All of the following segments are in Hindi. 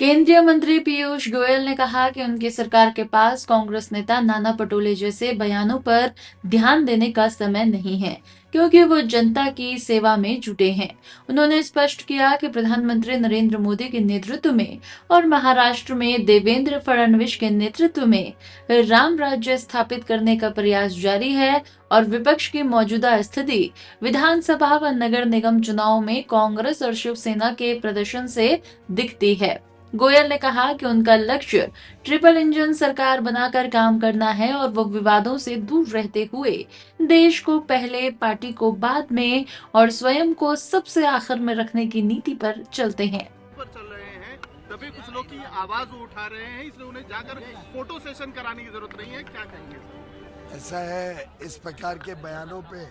केंद्रीय मंत्री पीयूष गोयल ने कहा कि उनकी सरकार के पास कांग्रेस नेता नाना पटोले जैसे बयानों पर ध्यान देने का समय नहीं है, क्योंकि वो जनता की सेवा में जुटे हैं। उन्होंने स्पष्ट किया कि प्रधानमंत्री नरेंद्र मोदी के नेतृत्व में और महाराष्ट्र में देवेंद्र फडणवीस के नेतृत्व में राम राज्य स्थापित करने का प्रयास जारी है और विपक्ष की मौजूदा स्थिति विधानसभा व नगर निगम चुनाव में कांग्रेस और शिवसेना के प्रदर्शन से दिखती है। गोयल ने कहा कि उनका लक्ष्य ट्रिपल इंजन सरकार बनाकर काम करना है और वो विवादों से दूर रहते हुए देश को पहले, पार्टी को बाद में और स्वयं को सबसे आखिर में रखने की नीति पर चलते हैं। पर चल रहे हैं तभी कुछ लोग की आवाज उठा रहे हैं, इसलिए उन्हें जाकर फोटो सेशन कराने की जरूरत नहीं है। क्या कहेंगे सर? ऐसा है, इस प्रकार के बयानों पे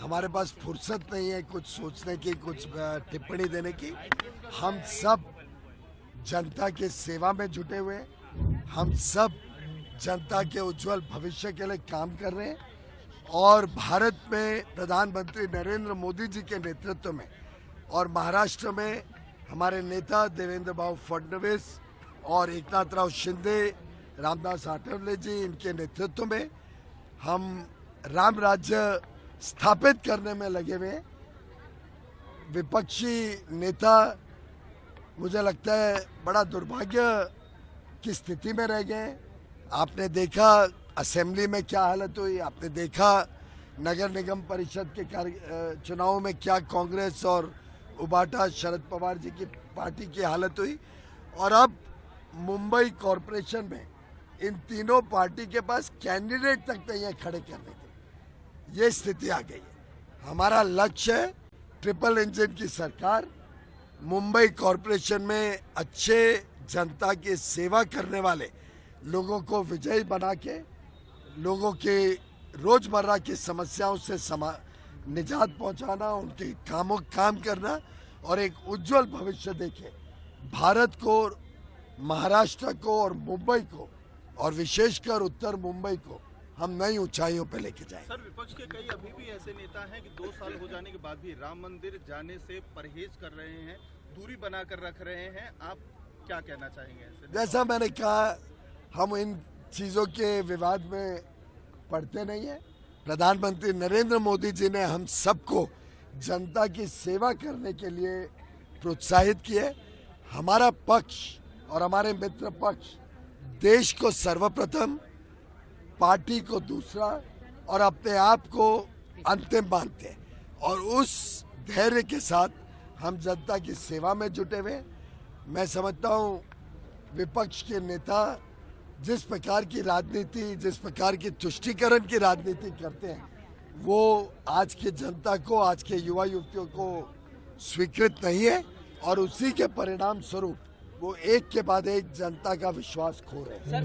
हमारे पास फुर्सत नहीं है कुछ सोचने की, कुछ टिप्पणी देने की। हम सब जनता के सेवा में जुटे हुए, हम सब जनता के उज्जवल भविष्य के लिए काम कर रहे हैं और भारत में प्रधानमंत्री नरेंद्र मोदी जी के नेतृत्व में और महाराष्ट्र में हमारे नेता देवेंद्र भाऊ फडणवीस और एकनाथराव शिंदे, रामदास आठवले जी, इनके नेतृत्व में हम राम राज्य स्थापित करने में लगे हुए। विपक्षी नेता मुझे लगता है बड़ा दुर्भाग्य की स्थिति में रह गए। आपने देखा असेंबली में क्या हालत हुई, आपने देखा नगर निगम परिषद के चुनाव में क्या कांग्रेस और उबाटा शरद पवार जी की पार्टी की हालत हुई, और अब मुंबई कॉरपोरेशन में इन तीनों पार्टी के पास कैंडिडेट तक नहीं है खड़े करने के। ये स्थिति आ गई है। हमारा लक्ष्य है ट्रिपल इंजन की सरकार, मुंबई कॉरपोरेशन में अच्छे जनता की सेवा करने वाले लोगों को विजयी बना के लोगों के रोजमर्रा की समस्याओं से निजात पहुंचाना, उनके कामों काम करना और एक उज्जवल भविष्य देखे भारत को, महाराष्ट्र को और मुंबई को, और विशेषकर उत्तर मुंबई को हम नई ऊंचाइयों पर लेके जाएंगे। सर, विपक्ष के कई अभी भी ऐसे नेता हैं कि 2 साल हो जाने के बाद भी राम मंदिर जाने से परहेज कर रहे हैं, दूरी बनाकर रख रहे हैं। आप क्या कहना चाहेंगे ऐसे? जैसा मैंने कहा, हम इन चीजों के विवाद में पड़ते नहीं है। प्रधानमंत्री नरेंद्र मोदी जी ने हम सबको जनता की सेवा करने के लिए प्रोत्साहित किए। हमारा पक्ष और हमारे मित्र पक्ष देश को सर्वप्रथम, पार्टी को दूसरा और अपने आप को अंतिम मानते हैं, और उस धैर्य के साथ हम जनता की सेवा में जुटे हुए। मैं समझता हूँ विपक्ष के नेता जिस प्रकार की राजनीति, जिस प्रकार की तुष्टीकरण की राजनीति करते हैं, वो आज की जनता को, आज के युवा युवतियों को स्वीकृत नहीं है, और उसी के परिणाम स्वरूप वो एक के बाद एक जनता का विश्वास खो रहे हैं।